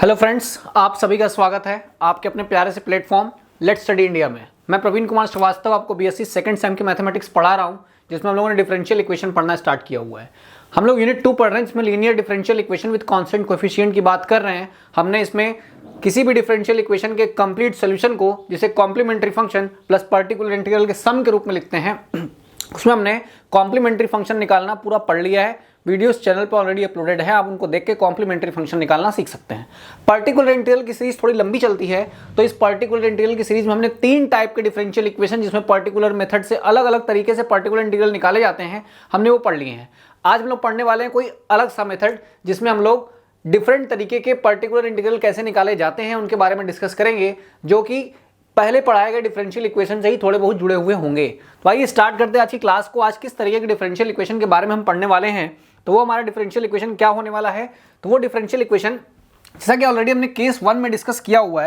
Hello friends, आप सभी का स्वागत है आपके अपने प्यारे से प्लेटफॉर्म लेट्स स्टडी इंडिया में। मैं प्रवीण कुमार श्रीवास्तव आपको बीएससी सेकंड सेम की मैथमेटिक्स पढ़ा रहा हूं, जिसमें हम लोगों ने डिफरेंशियल इक्वेशन पढ़ना स्टार्ट किया हुआ है। हम लोग यूनिट 2 पढ़ रहे हैं, जिसमें linear differential equation with constant coefficient की बात कर रहे हैं। हमने इसमें किसी भी डिफरेंशियल इक्वेशन के कंप्लीट सोल्यूशन को, जिसे complementary function plus particular integral के सम के रूप में लिखते हैं, उसमें हमने कॉम्प्लीमेंट्री फंक्शन निकालना पूरा पढ़ लिया है। वीडियोस चैनल पर ऑलरेडी अपलोडेड है, आप उनको देख के कॉम्प्लीमेंट्री फंक्शन निकालना सीख सकते हैं। पर्टिकुलर इंटीग्रल की सीरीज थोड़ी लंबी चलती है, तो इस पर्टिकुलर इंटीग्रल की सीरीज में हमने 3 टाइप के डिफरेंशियल इक्वेशन, जिसमें पर्टिकुलर मेथड से अलग अलग तरीके से पर्टिकुलर इंटीग्रल निकाले जाते हैं, हमने वो पढ़ लिए हैं। आज हम लोग पढ़ने वाले हैं कोई अलग सा मेथड, जिसमें हम लोग डिफरेंट तरीके के पर्टिकुलर इंटीग्रल कैसे निकाले जाते हैं उनके बारे में डिस्कस करेंगे, जो कि पहले पढ़ाए गए डिफरेंशियल इक्वेशन से ही थोड़े बहुत जुड़े हुए होंगे। तो आइए स्टार्ट करते हैं आज की क्लास को। आज किस तरीके के डिफरेंशियल इक्वेशन के बारे में हम पढ़ने वाले हैं, तो वो हमारा डिफरेंशियल इक्वेशन क्या होने वाला है। तो वो डिफरेंशियल इक्वेशन, जैसा कि ऑलरेडी हमने केस 1 में डिस्कस किया हुआ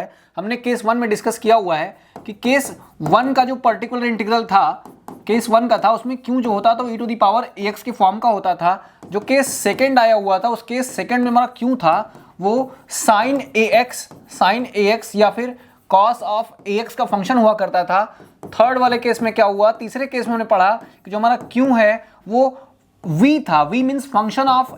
है, कि केस 1 का जो पर्टिकुलर इंटीग्रल था, केस 1 का था, उसमें क्यों जो होता था वो e⁻ax के फॉर्म का होता था। जो केस सेकंड आया हुआ था, उस केस सेकंड में हमारा क्यों था वो sin ax या फिर cos ऑफ ax का फंक्शन हुआ करता था। थर्ड वाले केस में क्या हुआ, तीसरे केस में हमने पढ़ा कि जो हमारा क्यों है वो v था। v means function of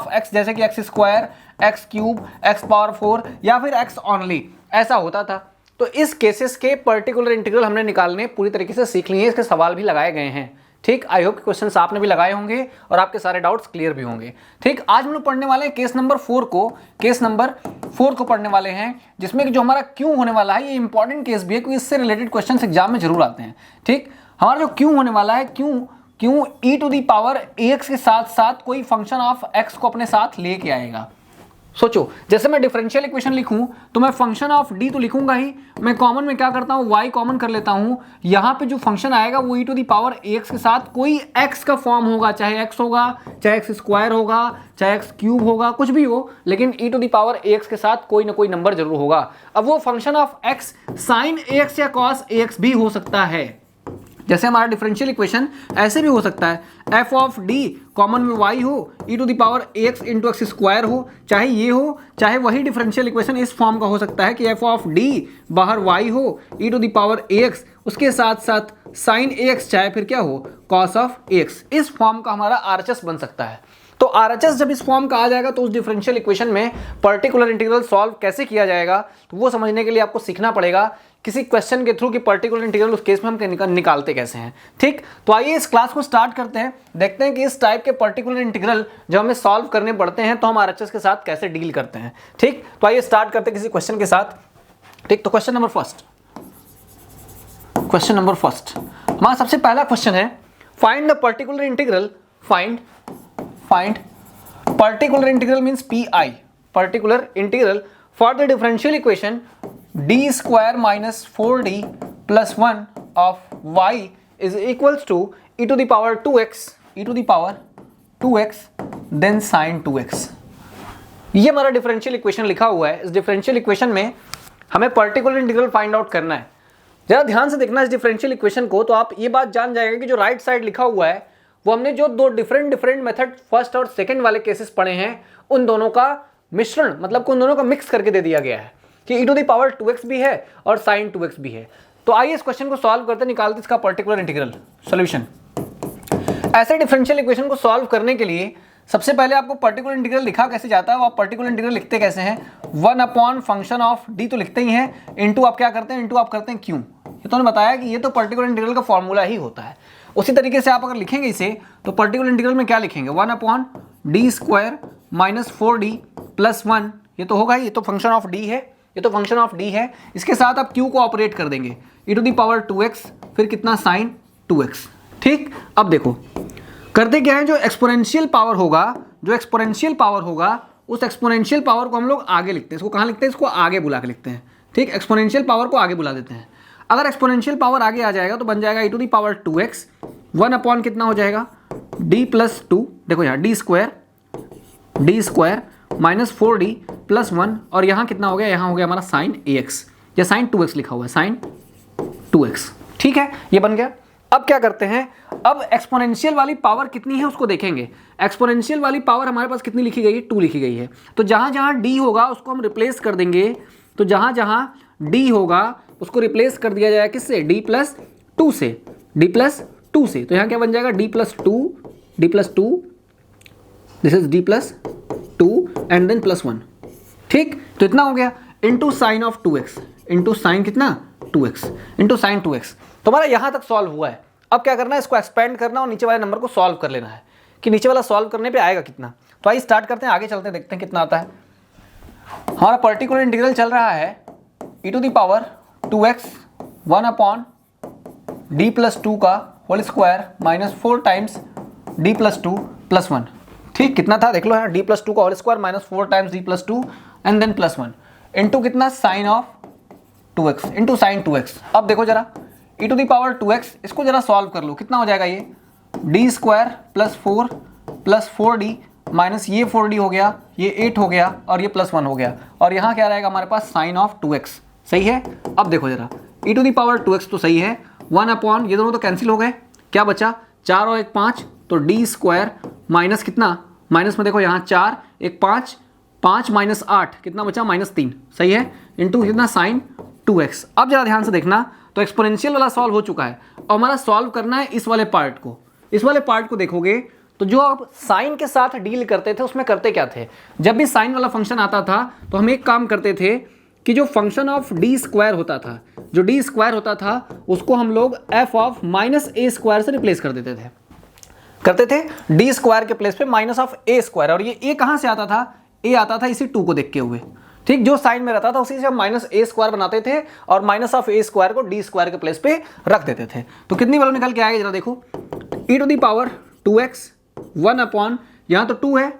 x, जैसे कि x², x³ x⁻⁴ या फिर x ओनली, ऐसा होता था। तो इस केसेस के पर्टिकुलर इंटीग्रल हमने निकालने पूरी तरीके से सीख लिए, इसके सवाल भी लगाए गए हैं। ठीक, आई होप क्वेश्चंस आपने भी लगाए होंगे और आपके सारे डाउट्स क्लियर भी होंगे। ठीक, आज हम लोग पढ़ने वाले हैं केस नंबर 4 को पढ़ने वाले हैं, जिसमें जो हमारा क्यों होने वाला है, ये इंपॉर्टेंट केस भी है क्योंकि इससे रिलेटेड क्वेश्चंस एग्जाम में जरूर आते हैं। ठीक, हमारा जो क्यों होने वाला है, क्यों e⁻ax के साथ साथ कोई फंक्शन ऑफ x को अपने साथ लेके आएगा। सोचो, जैसे मैं डिफरेंशियल इक्वेशन लिखूं तो मैं फंक्शन ऑफ d तो लिखूंगा ही, मैं कॉमन में क्या करता हूं, y कॉमन कर लेता हूं। यहां पे जो फंक्शन आएगा वो e⁻ax के साथ कोई x का फॉर्म होगा, चाहे x होगा, चाहे x² होगा, चाहे x³ होगा, कुछ भी हो, लेकिन e⁻ax के साथ कोई ना कोई नंबर जरूर होगा। अब वो function of x sin ax या cos ax भी हो सकता है। जैसे हमारा डिफरेंशियल इक्वेशन ऐसे भी हो सकता है, f ऑफ d कॉमन में y हो, e⁻ax इंटू x² हो, चाहे ये हो, चाहे वही डिफरेंशियल इक्वेशन इस फॉर्म का हो सकता है कि f ऑफ d बाहर y हो, e⁻ax उसके साथ साथ sin ax, चाहे फिर क्या हो, cos ऑफ ax। इस फॉर्म का हमारा RHS बन सकता है। तो RHS जब इस फॉर्म का आ जाएगा तो उस डिफरेंशियल इक्वेशन में पर्टिकुलर इंटीग्रल सॉल्व कैसे किया जाएगा, तो वो समझने के लिए आपको सीखना पड़ेगा किसी क्वेश्चन के थ्रू कि पर्टिकुलर इंटीग्रल उस केस में हम निकालते कैसे हैं। ठीक, तो आइए इस क्लास को स्टार्ट करते हैं, देखते हैं कि इस टाइप के पर्टिकुलर इंटीग्रल जब हमें सॉल्व करने पड़ते हैं तो हम RHS के साथ कैसे डील करते हैं। ठीक, तो आइए स्टार्ट करते हैं किसी क्वेश्चन के साथ। ठीक, तो क्वेश्चन नंबर फर्स्ट हमारा सबसे पहला क्वेश्चन है, find the particular integral, find particular integral means pi, particular integral for the differential equation d² minus 4d plus 1 of y is equals to e⁻²x then sin 2x। ये हमारा differential equation लिखा हुआ है। इस differential equation में हमें particular integral find out करना है। जरा ध्यान से देखना इस डिफरेंशियल इक्वेशन को, तो आप ये बात जान जाएगा कि जो राइट साइड लिखा हुआ है वो हमने जो दो डिफरेंट मेथड फर्स्ट और सेकंड वाले केसेस पढ़े हैं, उन दोनों का मिश्रण, मतलब उन दोनों का मिक्स करके दे दिया गया है कि e⁻2x भी है और sin 2x भी है। तो आइए इस क्वेश्चन को सॉल्व करते, निकालते इसका पर्टिकुलर इंटीग्रल सॉल्यूशन। ऐसे डिफरेंशियल इक्वेशन को सॉल्व करने के लिए सबसे पहले आपको पर्टिकुलर इंटीग्रल लिखा कैसे जाता है, वो आप पर्टिकुलर इंटीग्रल लिखते कैसे हैं, 1 फंक्शन ऑफ d तो लिखते ही हैं, इंटू आप क्या करते हैं, इंटू आप करते हैं क्यों। ये तो बताया कि ये तो पर्टिकुलर इंटीग्रल का फॉर्मूला ही होता है। उसी तरीके से आप अगर लिखेंगे इसे, तो पर्टिकुलर इंटीग्रल में क्या लिखेंगे, 1/d² माइनस 4d प्लस 1, ये तो होगा, ये तो फंक्शन ऑफ d है, इसके साथ आप q को ऑपरेट कर देंगे, e⁻2x फिर कितना sin 2x। ठीक, अब देखो करते क्या है, जो एक्सपोनेंशियल पावर होगा उस एक्सपोनेंशियल पावर को हम लोग आगे लिखते हैं। इसको कहाँ लिखते हैं, इसको आगे बुला के लिखते हैं। ठीक, एक्सपोनेंशियल पावर को आगे बुला देते हैं। अगर एक्सपोनेंशियल पावर आगे आ जाएगा तो बन जाएगा e⁻2x 1 कितना हो जाएगा, d प्लस 2, देखो यहाँ d² माइनस 4d प्लस 1, और यहाँ कितना हो गया, यहाँ हो गया हमारा sin ax या sin 2x लिखा हुआ है, sin 2x। ठीक है, ये बन गया। अब क्या करते हैं, अब एक्सपोनेंशियल वाली पावर कितनी है उसको देखेंगे। एक्सपोनेंशियल वाली पावर हमारे पास कितनी लिखी गई है, 2 लिखी गई है। तो जहां जहां डी होगा उसको हम रिप्लेस कर देंगे। तो जहां जहां डी होगा उसको रिप्लेस कर दिया जाएगा किससे, डी प्लस टू से, डी प्लस टू से। तो यहाँ क्या बन जाएगा, D plus two, D plus two, this is D plus two and then plus 1। ठीक, तो इतना हो गया into sine of 2x, into sine कितना 2x, इंटू साइन 2x। तो हमारा यहाँ तक सॉल्व हुआ है। अब क्या करना है, इसको एक्सपेंड करना और नीचे वाले नंबर को सॉल्व कर लेना है कि नीचे वाला सॉल्व करने पे आएगा कितना। तो आइए स्टार्ट करते हैं, आगे चलते हैं, देखते हैं कितना आता है। हमारा पर्टिकुलर इंटीग्रल चल रहा है e to the power 2x 1 upon D plus two का whole square minus 4 times D plus two plus 1। ठीक, कितना था देख लो यार, डी प्लस टू का whole square minus 4 times D plus two and then plus 1 into कितना sine of 2x into sine 2x। अब देखो जरा e to the power 2x, इसको जरा सॉल्व कर लो, कितना हो जाएगा ये, D square plus 4 plus 4d minus ये 4d हो गया, ये 8 हो गया और ये प्लस 1 हो गया। और यहाँ क्या रहेगा हमारे पास, साइन ऑफ 2x। सही है। अब देखो जरा e to the power 2x तो सही है, 1 अपॉन ये दोनों तो कैंसिल हो गए, क्या बचा 4 और 1 5, तो डी स्क्वायर माइनस कितना, माइनस में देखो यहाँ 4 1 5, 5 माइनस 8 कितना बचा, माइनस 3। सही है, इंटू कितना साइन 2x। अब जरा ध्यान से देखना, तो एक्सपोनेंशियल वाला सॉल्व हो चुका है और हमारा सॉल्व करना है इस वाले पार्ट को। इस वाले पार्ट को देखोगे तो जो आप साइन के साथ डील करते थे उसमें करते क्या थे, जब भी साइन वाला फंक्शन आता था तो हम एक काम करते थे कि जो फंक्शन ऑफ डी स्क्वायर होता था, जो डी स्क्वायर होता था उसको हम लोग F of minus A square से रिप्लेस कर देते थे, करते थे डी स्क्वायर के प्लेस पे माइनस ऑफ ए स्क्वायर। और ये ए कहाँ से आता था, ए आता था इसी 2 को देख के हुए। ठीक, जो साइन में रहता था उसी से हम माइनस ए स्क्वायर बनाते थे और माइनस ऑफ ए स्क्वायर को डी स्क्वायर के प्लेस पे रख देते थे। तो कितनी वैल्यू निकल के आएगी जरा देखो, e to the power 2x 1 upon, यहाँ तो 2 है,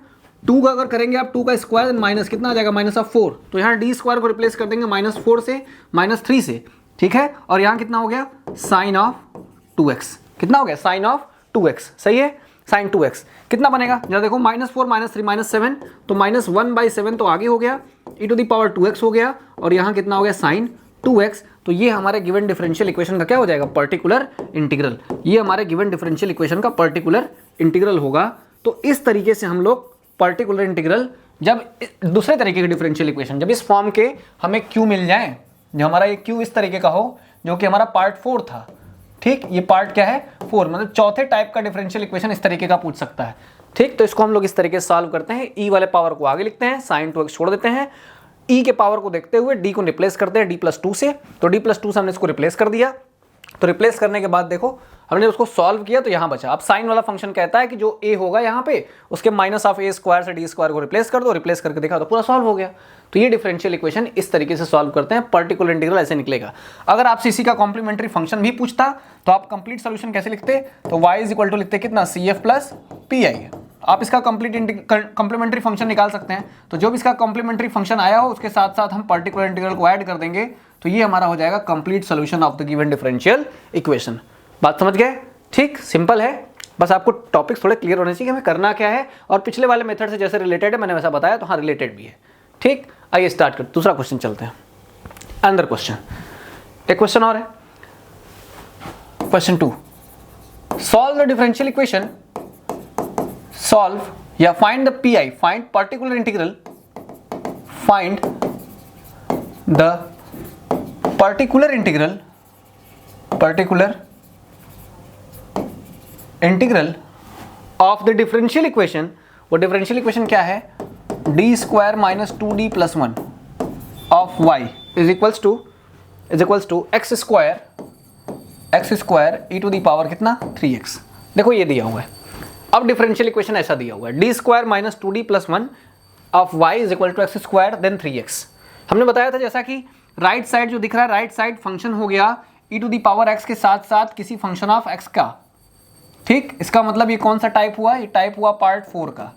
2 का अगर करेंगे आप 2 का स्क्वायर माइनस कितना आ जाएगा, माइनस ऑफ 4। तो यहाँ डी स्क्वायर को रिप्लेस कर देंगे माइनस 4 से, माइनस 3 से। ठीक है, और यहाँ कितना हो गया, साइन ऑफ 2x, कितना हो गया, साइन ऑफ 2x। सही है, साइन 2x कितना बनेगा जरा देखो, माइनस 4 माइनस 3 माइनस 7, तो माइनस 1/7 तो आगे हो गया, e to the power 2x हो गया और यहाँ कितना हो गया, साइन 2x। तो ये हमारे गिवन डिफरेंशियल इक्वेशन का क्या हो जाएगा, पर्टिकुलर इंटीग्रल। ये हमारे गिवन डिफरेंशियल इक्वेशन का पर्टिकुलर इंटीग्रल होगा। तो इस तरीके से हम लोग पर्टिकुलर इंटीग्रल, जब दूसरे तरीके के डिफरेंशियल इक्वेशन जब इस फॉर्म के हमें क्यू मिल जाए, जो हमारा ये क्यू इस तरीके का हो, जो कि हमारा पार्ट 4 था। ठीक, ये पार्ट क्या है, 4, मतलब चौथे टाइप का डिफरेंशियल इक्वेशन इस तरीके का पूछ सकता है। ठीक, तो इसको हम लोग इस तरीके से सॉल्व करते हैं। ई वाले पावर को आगे लिखते हैं, साइन 2x छोड़ देते हैं, ई के पावर को देखते हुए डी को रिप्लेस करते हैं डी प्लस 2 से। तो डी प्लस 2 से हमने इसको रिप्लेस कर दिया। तो रिप्लेस करने के बाद देखो हमने उसको सॉल्व किया तो यहाँ बचा। अब साइन वाला फंक्शन कहता है कि जो ए होगा यहाँ पे उसके माइनस ऑफ ए स्क्वायर से डी स्क्वायर को रिप्लेस कर दो, रिप्लेस करके देखा तो पूरा सॉल्व हो गया। तो ये डिफरेंशियल इक्वेशन इस तरीके से सॉल्व करते हैं, पर्टिकुलर इंटीग्रल ऐसे निकलेगा। अगर आपसे इसी का कॉम्प्लीमेंट्री फंक्शन भी पूछता तो आप कंप्लीट सोल्यूशन कैसे लिखते, तो y इज इक्वल टू लिखते कितना, CF प्लस PI। आप इसका कॉम्प्लीमेंट्री फंक्शन निकाल सकते हैं। तो जो भी इसका कॉम्प्लीमेंट्री फंक्शन आया हो उसके साथ साथ हम पर्टिकुलर इंटीग्रल को ऐड कर देंगे, तो ये हमारा हो जाएगा complete solution of the given differential equation. बात समझ गए? ठीक, सिंपल है। बस आपको टॉपिक्स थोड़े क्लियर होने चाहिए कि हमें करना क्या है, और पिछले वाले मेथड से जैसे रिलेटेड है मैंने वैसा बताया, तो हाँ रिलेटेड भी है। ठीक, आइए स्टार्ट कर, दूसरा क्वेश्चन चलते हैं। अंदर क्वेश्चन, एक क्वेश्चन और है, question 2। Solve the differential equation, solve या find the PI, find particular integral, find the particular integral, particular integral of the differential equation. वो डिफरेंशियल इक्वेशन क्या है, D square minus 2d plus 1 of y is equals to x square e to the power कितना 3x। देखो ये दिया हुआ है। अब डिफरेंशियल इक्वेशन ऐसा दिया हुआ है, D square minus 2d plus 1 of y is equal to x square then 3x। हमने बताया था जैसा कि राइट साइड जो दिख रहा है, राइट साइड फंक्शन हो गया ई टू दी पावर x के साथ साथ किसी फंक्शन ऑफ x का। ठीक, इसका मतलब ये कौन सा टाइप हुआ, ये टाइप हुआ पार्ट 4 का।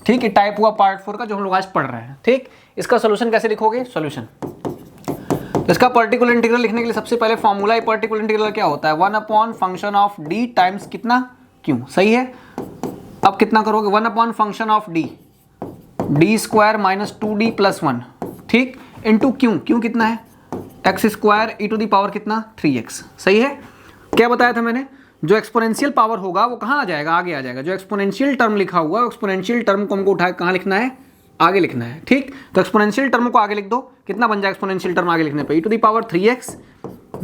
ठीक, ये टाइप हुआ पार्ट 4 का जो हम लोग आज पढ़ रहे हैं। ठीक, इसका सोल्यूशन कैसे लिखोगे, सोल्यूशन, तो इसका पर्टिकुलर इंटीग्रल लिखने के लिए सबसे पहले फॉर्मूला, पर्टिकुलर इंटीग्रल क्या होता है, 1 upon function of D times कितना क्यू। सही है। अब कितना करोगे, 1 upon function of D square minus 2d plus 1, ठीक, इंटू क्यू, क्यू कितना है x square e to the power कितना 3x। सही है। क्या बताया था मैंने, जो एक्सपोनेंशियल पावर होगा वो कहाँ आ जाएगा, आगे आ जाएगा। जो एक्सपोनेंशियल टर्म लिखा हुआ है एक्सपोनेंशियल टर्म को हमको उठा के कहाँ लिखना है, आगे लिखना है। ठीक, तो एक्सपोनेंशियल टर्म को आगे लिख दो, कितना बन जाएगा एक्सपोनेंशियल टर्म आगे लिखने पे, e⁻3x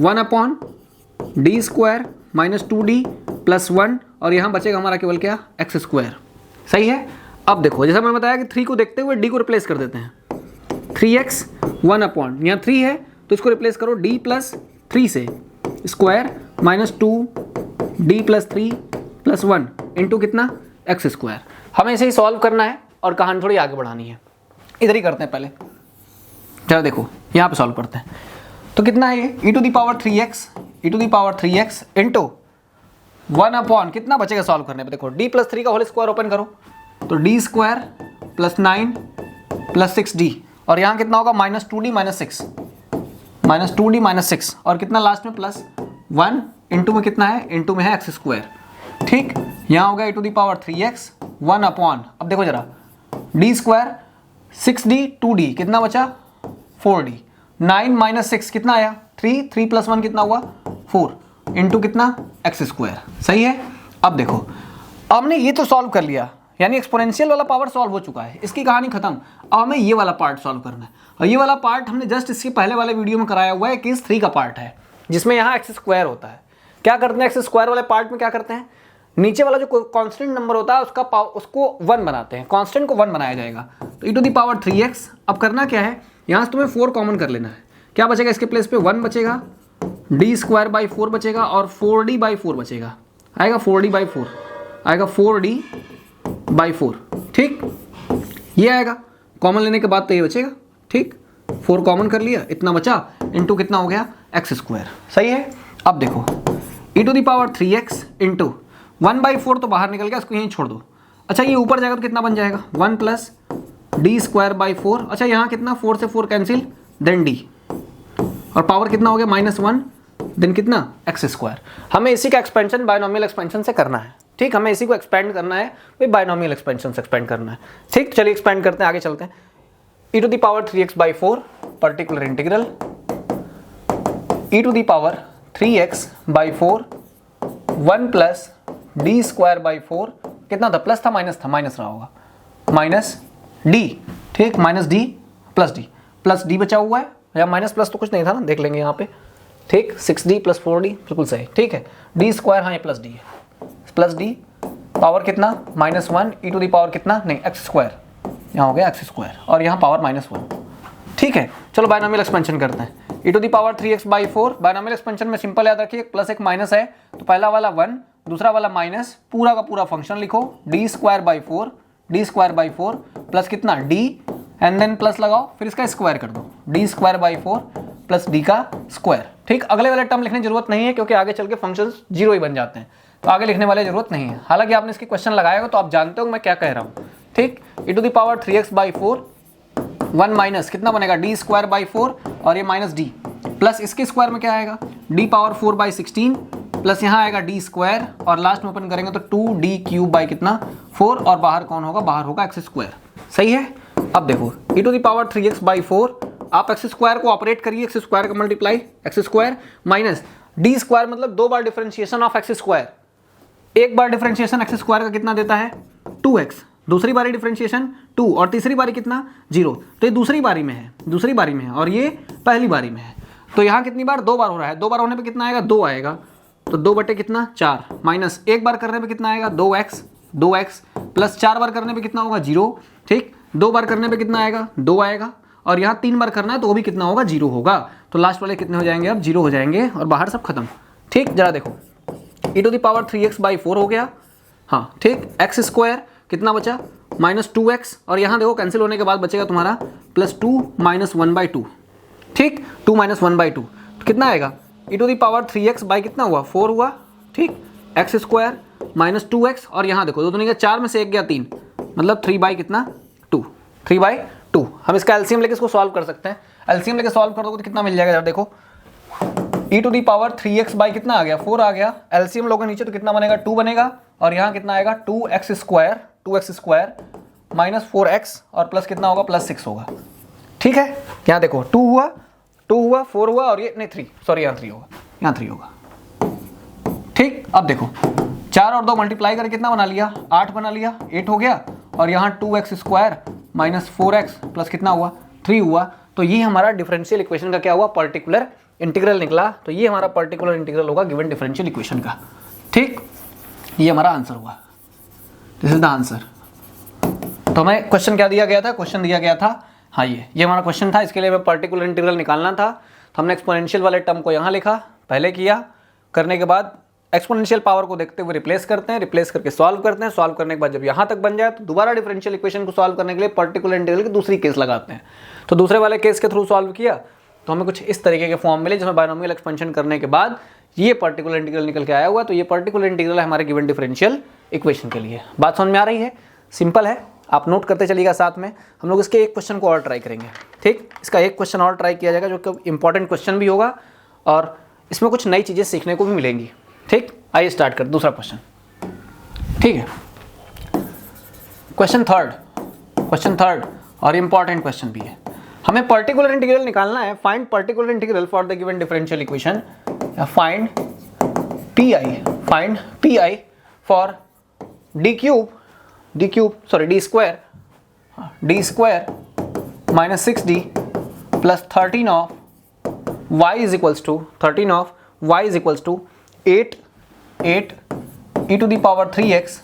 1/d² - 2d + 1 और यहाँ बचेगा हमारा केवल क्या, x²। सही है। अब देखो जैसा मैंने बताया कि 3 को देखते हुए d को रिप्लेस कर देते हैं। 3x 1/, यहाँ 3 है तो इसको रिप्लेस करो d + 3 से, स्क्वायर -2d + 3 + 1 इंटू कितना, x²। हमें इसे ही सॉल्व करना है और कहानी थोड़ी आगे बढ़ानी है। इधर ही करते हैं पहले, जरा देखो यहाँ पे सॉल्व करते हैं। तो कितना है ये, e⁻3x इंटू 1/, कितना बचेगा सॉल्व करने पे, देखो d + 3 का होल स्क्वायर ओपन करो तो d² + 9 + 6d और यहाँ कितना होगा -2d - 6 और कितना लास्ट में +1 इंटू में कितना है, इंटू में है x²। ठीक, यहाँ हो गया e⁻3x 1/, अब देखो जरा d² 6d 2d कितना बचा 4d, 9 - 6 कितना आया 3 + 1 कितना हुआ 4 इंटू कितना x²। सही है। अब देखो अब हमने ये तो सॉल्व कर लिया, यानी एक्सपोनेंशियल वाला पावर सॉल्व हो चुका है, इसकी कहानी खत्म। अब हमें ये वाला पार्ट सॉल्व करना है और ये वाला पार्ट हमने जस्ट इसके पहले वाले वीडियो में कराया हुआ है, केस 3 का पार्ट है जिसमें यहाँ x² होता है। क्या करते हैं x² वाले पार्ट में, क्या करते हैं, नीचे वाला जो कांस्टेंट नंबर होता है उसको 1 बनाते हैं, कांस्टेंट को 1 बनाया जाएगा। तो e⁻3x, अब करना क्या है, यहाँ से तुम्हें 4 कॉमन कर लेना है। क्या बचेगा इसके प्लेस पे, 1 बचेगा, d²/4 बचेगा और 4d/4 बचेगा, आएगा 4d/4 आएगा 4d/4। ठीक, ये आएगा कॉमन लेने के बाद तो ये बचेगा। ठीक, 4 कॉमन कर लिया, इतना बचा इंटू कितना हो गया x²। सही है। अब देखो e⁻3x इंटू 1/4 तो बाहर निकल गया, इसको यहीं छोड़ दो। अच्छा ये ऊपर जाएगा तो कितना बन जाएगा 1 + d²/4। अच्छा यहाँ कितना 4 से 4 कैंसिल, देन d और पावर कितना हो गया -1 देन कितना x²। हमें इसी का एक्सपेंशन बायनोमियल एक्सपेंशन से करना है। ठीक, हमें इसी को एक्सपेंड करना है, भाई बायनोमियल एक्सपेंशन से एक्सपेंड करना है। ठीक, चलिए एक्सपेंड करते हैं, आगे चलते हैं। e⁻3x/4 particular integral e⁻3x/4 1 + d²/4 कितना था, प्लस था माइनस था, माइनस रहा होगा, -d। ठीक, -d + d बचा हुआ है, या माइनस प्लस तो कुछ नहीं था ना, देख लेंगे यहाँ पे। ठीक, 6d + 4d बिल्कुल सही। ठीक है, d², हाँ ये +d है, +d पावर कितना -1 e⁻ कितना नहीं x², यहाँ हो गया x² और यहाँ पावर -1। ठीक है, चलो बायनोमियल एक्सपेंशन करते हैं। e⁻3x/4 बायनोमियल एक्सपेंशन में सिंपल याद रखिए, प्लस एक माइनस है तो पहला वाला 1 दूसरा वाला माइनस, पूरा का पूरा फंक्शन लिखो d²/4 प्लस कितना d एंड देन प्लस लगाओ, फिर इसका स्क्वायर कर दो, d²/4 प्लस d का स्क्वायर। ठीक, अगले वाले टर्म लिखने की जरूरत नहीं है क्योंकि आगे चल के फंक्शंस 0 ही बन जाते हैं, तो आगे लिखने वाले जरूरत नहीं है। हालांकि आपने इसके क्वेश्चन लगाया हो तो आप जानते हो मैं क्या कह रहा हूँ। ठीक, e⁻3x/4 1 माइनस कितना बनेगा d²/4 और ये -d प्लस इसके स्क्वायर में क्या आएगा d⁻4/16 प्लस यहाँ आएगा d² और लास्ट में ओपन करेंगे तो 2d³ कितना 4 और बाहर कौन होगा, बाहर होगा x²। सही है। अब देखो e⁻3x/4 आप x² को ऑपरेट करिए, x² का मल्टीप्लाई x² माइनस d² मतलब 2 बार डिफरेंशिएशन ऑफ x²। एक बार डिफरेंशिएशन x² का कितना देता है 2x, दूसरी बारी डिफरेंशिएशन 2 और तीसरी बारी कितना 0। तो ये दूसरी बारी में है, और ये पहली बारी में है। तो यहाँ कितनी बार 2 बार हो रहा है, 2 बार होने पे कितना आएगा 2 आएगा, तो 2 बटे कितना 4 माइनस एक बार करने पे कितना आएगा 2x प्लस 4 बार करने पे कितना होगा 0। ठीक, 2 बार करने पे कितना आएगा 2 आएगा और यहाँ 3 बार करना है तो वो भी कितना होगा 0 होगा। तो लास्ट वाले कितने हो जाएंगे, अब 0 हो जाएंगे और बाहर सब खत्म। ठीक, जरा देखो e⁻3x/4 हो गया, हाँ ठीक, x² कितना बचा -2x और यहाँ देखो कैंसिल होने के बाद बचेगा तुम्हारा +2 - 1/2। ठीक, 2 - 1/2 तो कितना आएगा e⁻3x बाई कितना हुआ 4 हुआ। ठीक, x² -2x और यहाँ देखो 2 दूनी का 4 में से 1 गया 3 मतलब 3 कितना 2, 3/2। हम इसका एलसीएम लेके इसको सॉल्व कर सकते हैं। एलसीएम लेके सॉल्व कर दोगे तो कितना मिल जाएगा, जरा देखो e⁻3x बाई कितना आ गया 4 आ गया, एलसीएम लोगे नीचे तो कितना बनेगा 2 बनेगा और यहाँ कितना आएगा 2x² -4x और प्लस कितना होगा +6 होगा। ठीक है, यहाँ देखो 2 हुआ 4 हुआ और ये नहीं 3, सॉरी यहाँ 3 होगा, यहाँ 3 होगा। ठीक, अब देखो 4 और 2 मल्टीप्लाई करके कितना बना लिया, 8 बना लिया, 8 हो गया। और यहाँ 2x square minus 4x plus कितना हुआ, 3 हुआ। तो ये हमारा डिफरेंशियल इक्वेशन का क्या हुआ, पर्टिकुलर इंटीग्रल निकला। तो ये हमारा पर्टिकुलर इंटीग्रल होगा गिवन डिफरेंशियल इक्वेशन का। ठीक, ये हमारा आंसर हुआ, दिस इज द आंसर। तो हमें क्वेश्चन क्या दिया गया था, क्वेश्चन दिया गया था, हाँ ये हमारा क्वेश्चन था। इसके लिए हमें पर्टिकुलर इंटीग्रल निकालना था, तो हमने एक्सपोनेंशियल वाले टर्म को यहाँ लिखा, पहले किया, करने के बाद एक्सपोनेंशियल पावर को देखते हुए रिप्लेस करते हैं, रिप्लेस करके सॉल्व करते हैं, सॉल्व करने के बाद जब यहाँ तक बन जाए तो दोबारा डिफरेंशियल इक्वेशन को सॉल्व करने के लिए पर्टिकुलर इंटीग्रल की दूसरी केस लगाते हैं। तो दूसरे वाले केस के थ्रू सॉल्व किया तो हमें कुछ इस तरीके के फॉर्म मिले, जिसमें बायनोमियल एक्सपेंशन करने के बाद ये पर्टिकुलर इंटीग्रल निकल के आया हुआ। तो ये पर्टिकुलर इंटीग्रल है हमारे गिवन डिफरेंशियल इक्वेशन के लिए। बात समझ में आ रही है, सिंपल है, आप नोट करते चलिएगा। साथ में हम लोग इसके एक क्वेश्चन को और ट्राई करेंगे। ठीक, इसका एक क्वेश्चन और ट्राई किया जाएगा जो कि इंपॉर्टेंट क्वेश्चन भी होगा और इसमें कुछ नई चीज़ें सीखने को भी मिलेंगी। ठीक, आइए स्टार्ट कर दूसरा क्वेश्चन। ठीक है, क्वेश्चन थर्ड और इंपॉर्टेंट क्वेश्चन भी है। हमें पर्टिकुलर इंटीग्रल निकालना है, find particular integral for the given differential equation, find P I for D square minus 6d plus 13 of y is equals to 8 e to the power 3x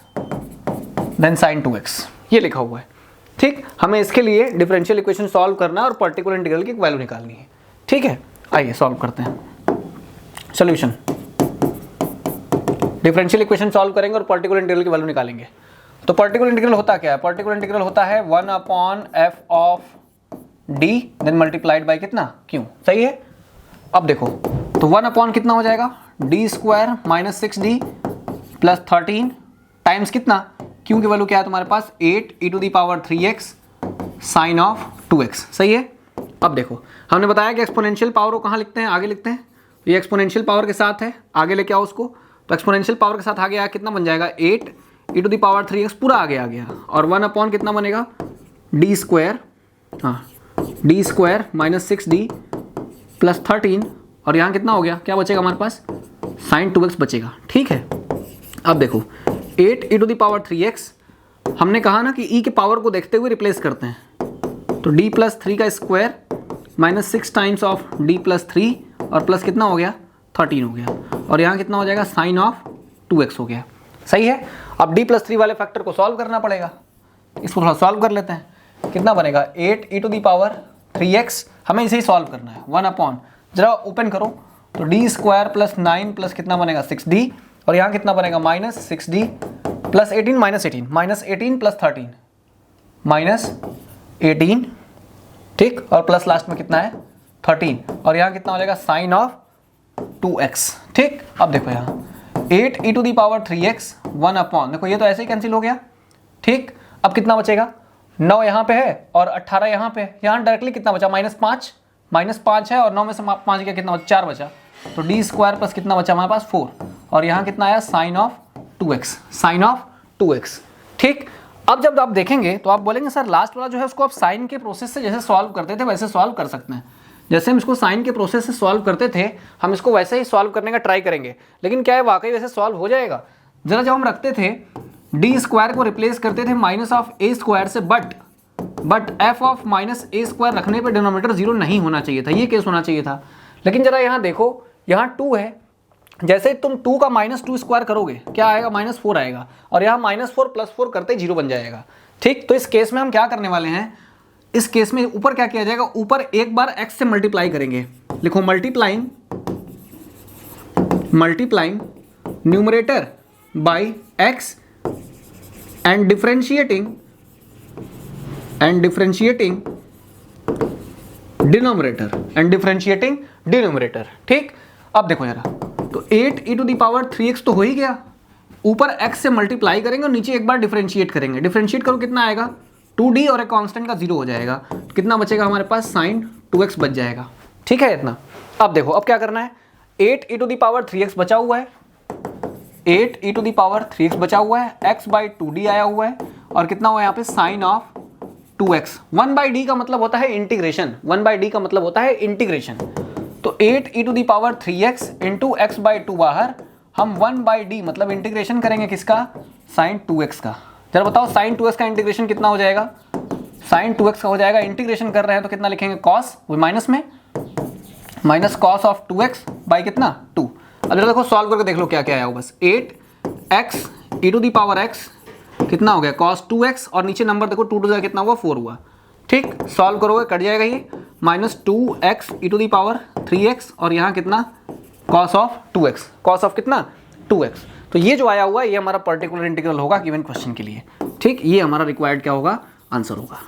then sine 2x, ये लिखा हुआ है। ठीक, हमें इसके लिए डिफरेंशियल इक्वेशन सॉल्व करना है और पर्टिकुलर इंटीग्रल की वैल्यू निकालनी है। ठीक है, आइए सॉल्व करते हैं। सॉल्यूशन, डिफरेंशियल इक्वेशन सॉल्व करेंगे और पर्टिकुलर इंटीग्रल की वैल्यू निकालेंगे। तो पर्टिकुलर इंटीग्रल होता क्या है, पर्टिकुलर इंटीग्रल होता है 1/f of d then multiplied by कितना, q। सही है, अब देखो तो 1 कितना हो जाएगा, D square minus 6d plus 13 times कितना, q की वैल्यू क्या है तुम्हारे पास, 8 e to the power 3x sine of 2x। सही है, अब देखो हमने बताया कि एक्सपोनेंशियल पावर को कहाँ लिखते हैं, आगे लिखते हैं। ये एक्सपोनेंशियल पावर के साथ है, आगे लेके आओ उसको। तो एक्सपोनेंशियल पावर के साथ आगे आया कितना बन जाएगा, 8 e to the power 3x पूरा आगे आ गया। और 1 कितना बनेगा, D square minus 6d plus 13 और यहाँ कितना हो गया, क्या बचेगा हमारे पास, साइन 2x बचेगा। ठीक है, अब देखो 8 e to the power 3x, हमने कहा ना कि e के पावर को देखते हुए रिप्लेस करते हैं। तो d प्लस 3 का square minus 6 times of d plus 3 और प्लस कितना हो गया, 13 हो गया। और यहाँ कितना हो जाएगा, साइन ऑफ 2x हो गया। सही है, अब d प्लस 3 वाले फैक्टर को सॉल्व करना पड़ेगा। इसको थोड़ा सॉल्व कर लेते हैं, कितना बनेगा, 8 e to the power 3x, हमें इसे ही सॉल्व करना है। 1 जरा ओपन करो तो डी स्क्वायर प्लस 9 प्लस कितना बनेगा, 6d और यहाँ कितना बनेगा, minus 6d plus 18 minus 18 plus 13 minus 18। ठीक, और प्लस लास्ट में कितना है, 13 और यहाँ कितना हो जाएगा, साइन ऑफ 2x। ठीक, अब देखो यहाँ 8 e to the power 3x 1 देखो ये तो ऐसे ही कैंसिल हो गया। ठीक, अब कितना बचेगा, 9 यहाँ पे है और 18 यहाँ पे, यहाँ डायरेक्टली कितना बचा, -5 है और 9 में से 5 गया, कितना बचा, 4 बचा। तो डी स्क्वायर प्लस कितना बचा हमारे पास, 4 और यहाँ कितना आया, साइन ऑफ 2x। ठीक, अब जब आप देखेंगे तो आप बोलेंगे सर लास्ट वाला जो है उसको आप साइन के प्रोसेस से जैसे सॉल्व करते थे वैसे सॉल्व कर सकते हैं। जैसे हम इसको साइन के प्रोसेस से सॉल्व करते थे हम इसको वैसे ही सॉल्व करने का ट्राई करेंगे, लेकिन क्या है वाकई वैसे सॉल्व हो जाएगा। जरा जब हम रखते थे डी स्क्वायर को रिप्लेस करते थे माइनस ऑफ ए स्क्वायर से, but F of minus A square रखने पर डिनोमिनेटर 0 नहीं होना चाहिए था, ये केस होना चाहिए था। लेकिन जरा यहाँ देखो, यहाँ 2 है, जैसे तुम 2 का -2 स्क्वायर करोगे क्या आएगा, -4 आएगा और यहाँ -4 + 4 करते ही 0 बन जाएगा। ठीक, तो इस केस में हम क्या करने वाले हैं, इस केस में ऊपर क्या किया जाएगा, ऊपर एक बार x से मल्टीप्लाई करेंगे। लिखो multiplying numerator bye x and differentiating denominator. ठीक, अब देखो जरा, तो 8 e to the power 3x तो हो ही गया, ऊपर x से मल्टीप्लाई करेंगे और नीचे एक बार डिफरेंशिएट करेंगे। डिफरेंशिएट करो कितना आएगा, 2d और एक कांस्टेंट का 0 हो जाएगा, तो कितना बचेगा हमारे पास, साइन 2x बच जाएगा। ठीक है इतना। अब देखो अब क्या करना है, 8 e to the power 3x बचा हुआ है, 8 e to the power 3x बचा हुआ है, x/2d आया हुआ है और कितना हुआ यहाँ पे, साइन ऑफ 2x। 1/d का मतलब होता है इंटीग्रेशन, 1/d का मतलब होता है इंटीग्रेशन। तो 8 e to the power 3x into x/2 बाहर हम 1/d मतलब इंटीग्रेशन करेंगे किसका, साइन 2x का। जरा बताओ साइन 2x का इंटीग्रेशन कितना हो जाएगा, साइन 2x का हो जाएगा, इंटीग्रेशन कर रहे हैं तो कितना लिखेंगे कॉस, वो माइनस में, minus cos of 2x by कितना 2। अब जरा देखो सॉल्व करके देख लो क्या क्या आया हो, बस 8x e to the power x कितना हो गया cos 2x, और नीचे नंबर देखो 2 टू कितना हुआ 4 हुआ। ठीक, सॉल्व करोगे कट जाएगा ये, minus 2x e to the power 3x और यहाँ कितना cos of 2x, cos of कितना 2x। तो ये जो आया हुआ ये हमारा पर्टिकुलर इंटीग्रल होगा गिवन क्वेश्चन के लिए। ठीक, ये हमारा रिक्वायर्ड क्या होगा, आंसर होगा,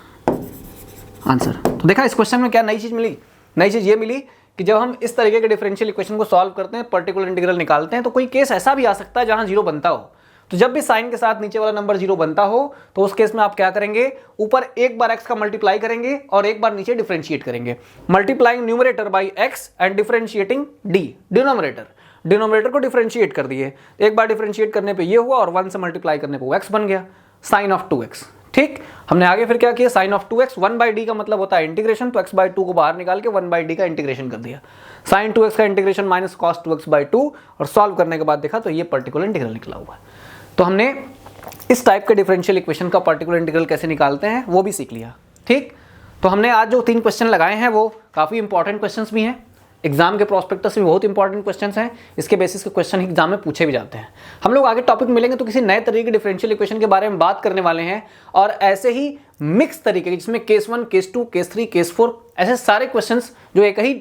आंसर। तो देखा इस क्वेश्चन में क्या नई चीज़ मिली, नई चीज़ ये मिली कि जब हम इस तरीके के डिफरेंशियल इक्वेशन को सॉल्व करते हैं, पर्टिकुलर इंटीग्रल निकालते हैं, तो कोई केस ऐसा भी आ सकता है जहाँ जीरो बनता हो। तो जब भी साइन के साथ नीचे वाला नंबर जीरो बनता हो तो उस केस में आप क्या करेंगे, ऊपर एक बार x का मल्टीप्लाई करेंगे और एक बार नीचे डिफरेंशिएट करेंगे, multiplying numerator by x and differentiating d, denominator को डिफरेंशिएट कर दिए, एक बार डिफरेंशिएट करने पे ये हुआ और 1 से मल्टीप्लाई करने पे x बन गया, साइन ऑफ 2x। ठीक, हमने आगे फिर क्या किया, साइन ऑफ 2x 1/d का मतलब होता है इंटीग्रेशन, तो x/2 को बाहर निकाल के 1/d का इंटीग्रेशन कर दिया, साइन 2x का इंटीग्रेशन माइनस कॉस 2x/2, और सॉल्व करने के बाद देखा तो ये पर्टिकुलर इंटीग्रल निकला हुआ है। तो हमने इस टाइप के डिफरेंशियल इक्वेशन का पर्टिकुलर इंटीग्रल कैसे निकालते हैं वो भी सीख लिया। ठीक, तो हमने आज जो 3 क्वेश्चन लगाए हैं वो काफ़ी इंपॉर्टेंट क्वेश्चंस भी हैं, एग्जाम के प्रोस्पेक्टस में बहुत इंपॉर्टेंट क्वेश्चंस हैं, इसके बेसिस के क्वेश्चन एग्जाम में पूछे भी जाते हैं। हम लोग आगे टॉपिक मिलेंगे तो किसी नए तरीके के डिफरेंशियल इक्वेशन के बारे में बात करने वाले हैं, और ऐसे ही मिक्स तरीके के जिसमें केस 1, केस 2, केस 3, केस 4 ऐसे सारे क्वेश्चंस जो एक ही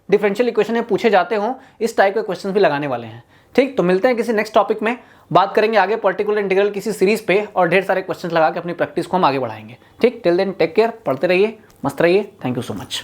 डिफरेंशियल इक्वेशन में पूछे जाते हों, इस टाइप के क्वेश्चंस भी लगाने वाले हैं। ठीक, तो मिलते हैं किसी नेक्स्ट टॉपिक में, बात करेंगे आगे पर्टिकुलर इंटीग्रल किसी सीरीज पे, और ढेर सारे क्वेश्चंस लगा के अपनी प्रैक्टिस को हम आगे बढ़ाएंगे। ठीक, टिल देन टेक केयर, पढ़ते रहिए, मस्त रहिए, थैंक यू सो मच।